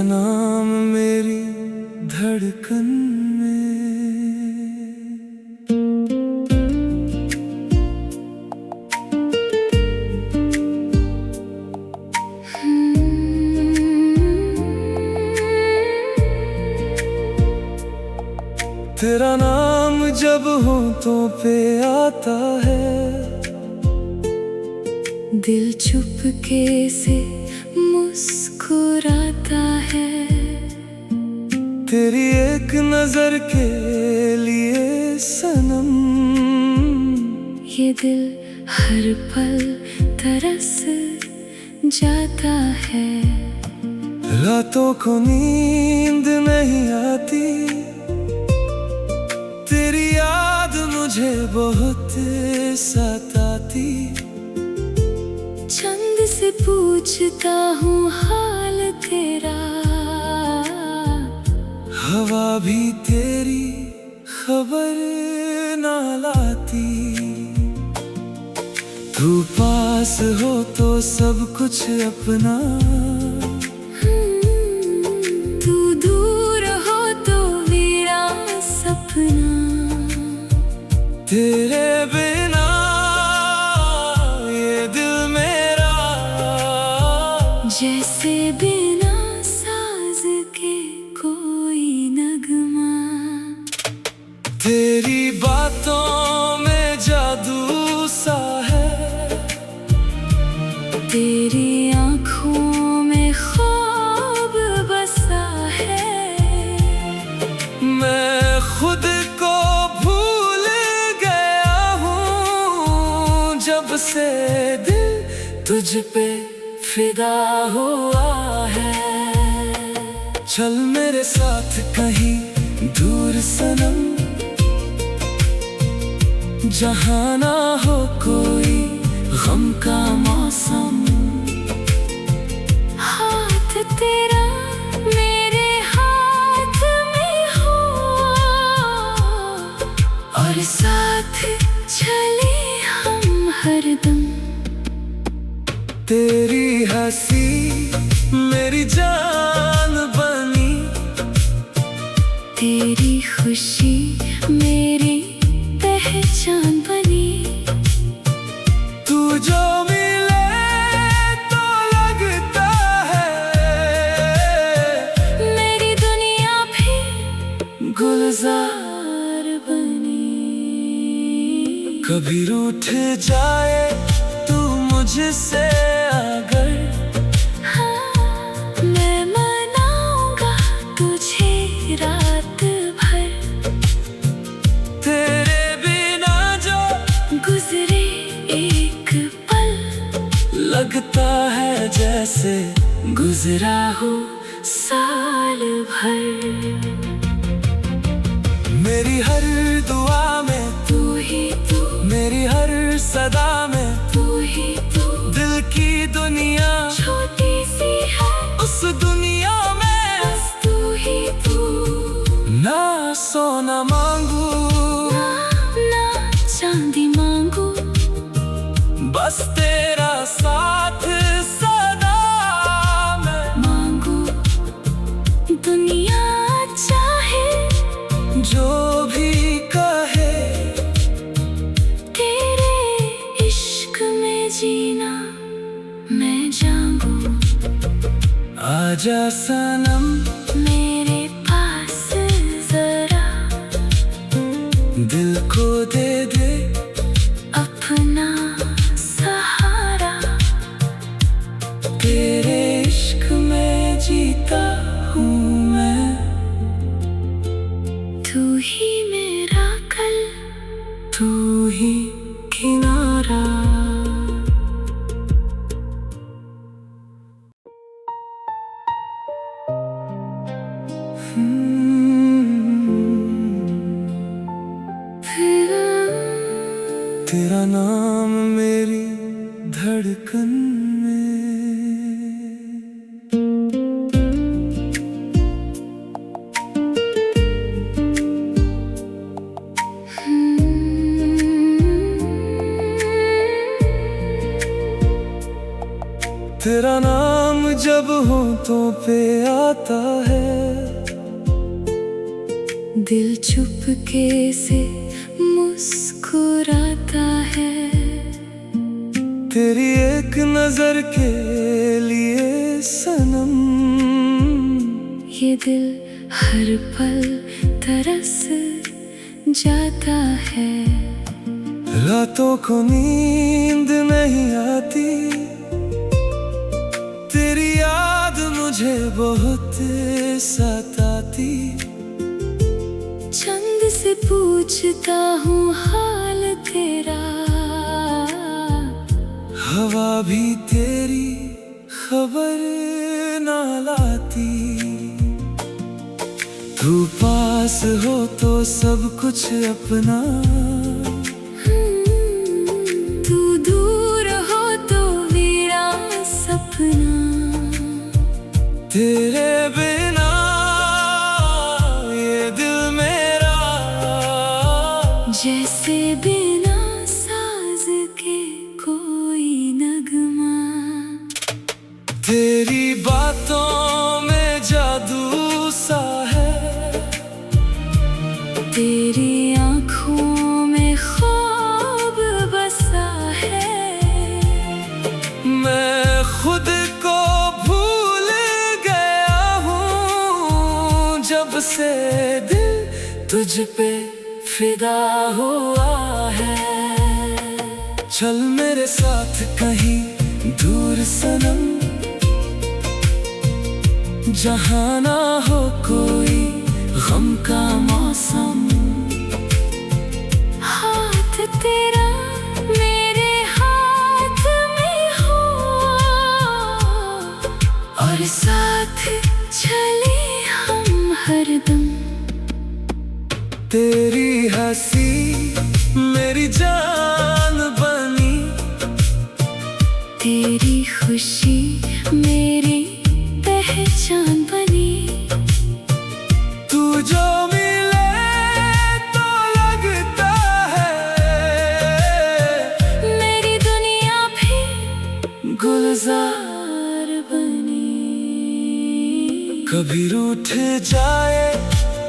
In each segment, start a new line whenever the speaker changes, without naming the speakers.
तेरा नाम मेरी धड़कन में। तेरा नाम जब होठों पे आता है,
दिल चुपके से मुस्कुराता है।
तेरी एक नजर के लिए सनम,
ये दिल हर पल तरस जाता है।
रातों को नींद नहीं आती, तेरी याद मुझे बहुत सताती।
चंद से पूछता हूँ हाल तेरा,
हवा भी तेरी खबर ना लाती। तू पास हो तो सब कुछ अपना,
तू दूर हो तो वीरान सपना।
तेरे बिना ये दिल मेरा
जैसे बिना साज के कोई नगमा।
तेरी बातों में जादू सा है,
तेरी आँखों में ख्वाब बसा है।
मैं खुद को भूल गया हूँ जब से दिल तुझ पे फिदा हुआ है। चल मेरे साथ कहीं दूर सनम, जहाँ ना हो कोई गम का मौसम।
हाथ तेरा मेरे हाथ में हो, और साथ चले हम हरदम।
तेरी हंसी मेरी जान बनी,
तेरी खुशी मेरी पहचान बनी।
तू जो मिले तो लगता है
मेरी दुनिया भी
गुलजार
बनी।
कभी रूठ जाए तू मुझसे अगर,
हाँ, मैं मनाऊंगा तुझे रात भर।
तेरे बिना जो
गुजरे एक पल,
लगता है जैसे गुजरा हो
साल भर।
मेरी हर दुआ में
तू ही तू,
मेरी हर सदा में
तू ही तू।
दिल की दुनिया
छोटी सी है
उस दुनिया में,
बस तू ही तू।
ना सोना मांगू
ना चांदी मांगू,
बस तेरा साथ सदा मैं
मांगू। दुनिया चाहे
जो भी कहे,
तेरे इश्क में जीना मैं जाऊंगू।
आजा सनम
मेरे पास जरा,
दिल को दे दे
अपना सहारा।
तेरे इश्क में जीता हूँ मैं।
तू ही मेरा कल,
तू ही किनारा। तेरा नाम मेरी धड़कन में। तेरा नाम जब होठों पे आता है,
दिल चुपके से मुस्कुराता है।
तेरी एक नजर के लिए सनम,
ये दिल हर पल तरस जाता है।
रातों को नींद नहीं आती, तेरी याद मुझे बहुत सताती।
चंद से पूछता हूँ हाल तेरा,
हवा भी तेरी खबर ना लाती। तू पास हो तो सब कुछ अपना,
तू दूर हो तो वीरान सपना।
तेरे बिना ये दिल मेरा
जैसे बिना साज के कोई नगमा।
तेरी बातों में जादू सा है,
तेरी आँखों में ख्वाब बसा है।
मैं खुद को भूल गया हूँ जब से दिल तुझ पे फिदा हुआ है। चल मेरे साथ कहीं दूर सनम, जहाँ ना हो कोई गम का मौसम।
हाथ तेरा मेरे हाथ में हो, और साथ चले हम हरदम।
तेरी हंसी मेरी जान बनी,
तेरी खुशी मेरी पहचान बनी।
तू जो मिले तो लगता है
मेरी दुनिया भी गुलजार बनी।
कभी रूठ जाए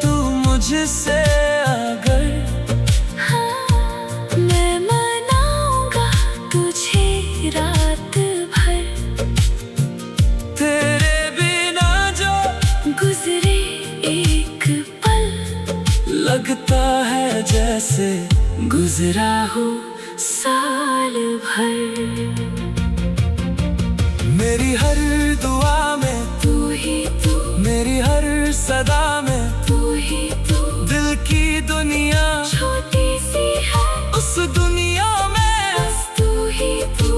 तू मुझसे अगर,
हाँ, मैं मनाऊंगा तुझे रात भर।
तेरे बिना जो
गुजरे एक पल,
लगता है जैसे
गुजरा हो साल भर।
मेरी हर दुआ में
तू ही तू,
मेरी हर सदा में
तू ही तू।
दिल की दुनिया
छोटी सी है
उस दुनिया में,
बस तू ही तू।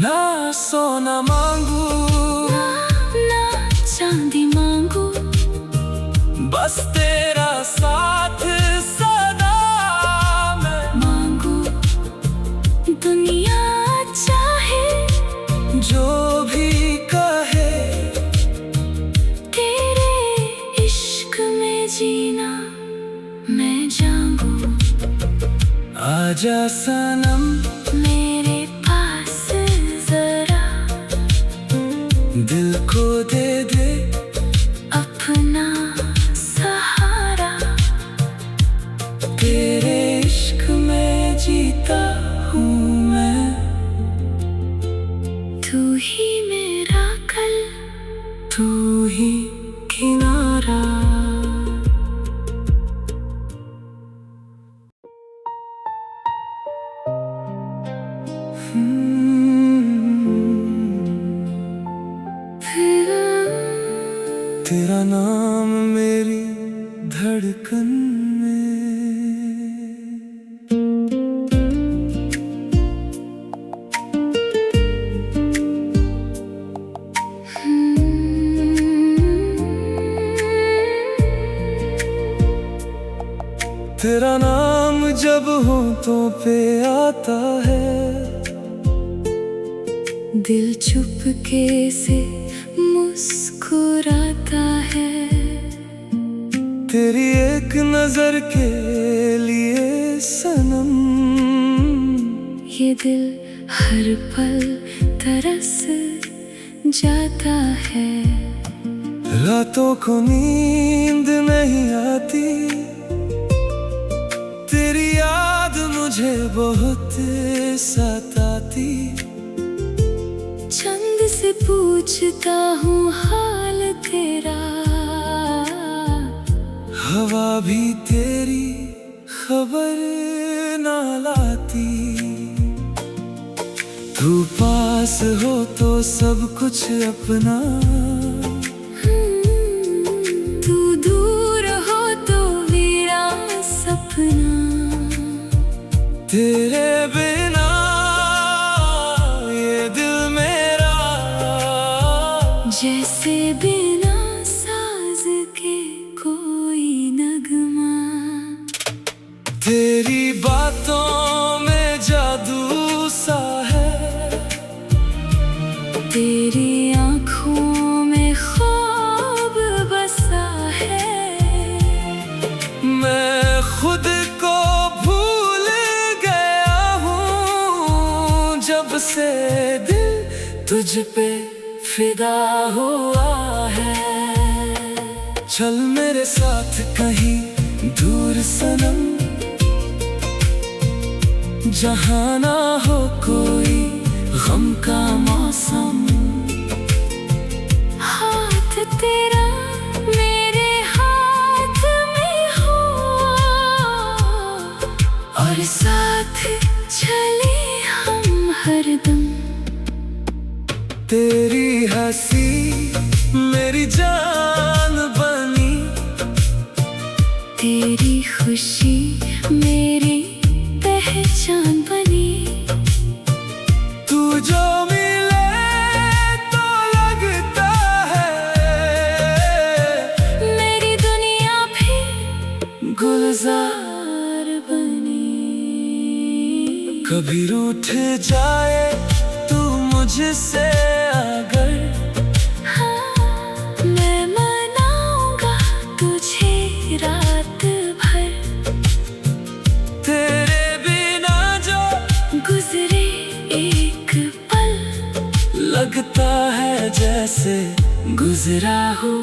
ना सोना मांगू
ना चांदी मांगू,
बस तेरा साथ सदा मैं
मांगू। दुनिया चाहे
जो भी कहे,
तेरे इश्क में जीना मैं जाऊंगू।
आजा सनम
मेरे पास जरा,
दिल को दे दे
अपना सहारा।
तेरे इश्क में जीता हूँ मैं।
तू ही मेरा कल,
तू ही किनारा। तेरा नाम मेरी धड़कन में, तेरा नाम जब होठों पे आता है,
दिल चुपके से मुस्कुराता है।
तेरी एक नजर के लिए सनम,
ये दिल हर पल तरस जाता है।
रातों को नींद नहीं आती, तेरी याद मुझे बहुत सताती।
चंद से पूछता हूँ हाल तेरा,
हवा भी तेरी खबर ना लाती। तू पास हो तो सब कुछ अपना,
तू दूर हो तो वीरान सपना।
तेरे बिना ये दिल मेरा
जैसे बिना साज के कोई नगमा।
तेरी बातों में जादू सा है,
तेरी आँखों में ख्वाब बसा है।
मैं खुद को भूल गया हूँ जब से दिल तुझ पे फिदा हुआ है। चल मेरे साथ कहीं दूर सनम, जहाँ ना हो कोई गम का मौसम।
हाथ तेरा मेरे हाथ में हो, और साथ चले हम हरदम।
तेरी हंसी मेरी जान बनी,
तेरी खुशी मेरी पहचान बनी।
तू जो मिले तो लगता है
मेरी दुनिया भी
गुलजार
बनी।
कभी रूठ जाए तू मुझसे अगर,
हाँ, मैं मनाऊंगा तुझे रात भर।
तेरे बिना जो
गुजरे एक पल,
लगता है जैसे
गुजरा हो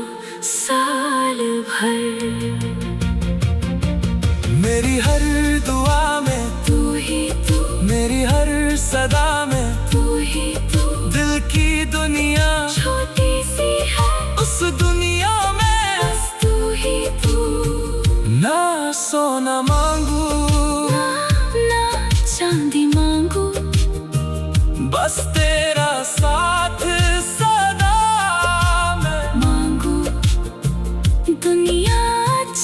साल भर।
मेरी हर दुआ में
तू ही तू,
मेरी हर सदा में
तू ही तू।
दिल की दुनिया
छोटी सी है
उस दुनिया में,
बस तू ही तू।
ना सोना मांगू
ना चांदी मांगू,
बस तेरा साथ सदा मैं
मांगू। दुनिया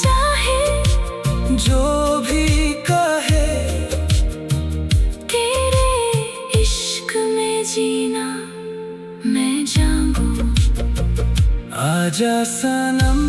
चाहे
जो भी कहे,
तेरे इश्क में जीना मैं जाऊंगी।
आजा सनम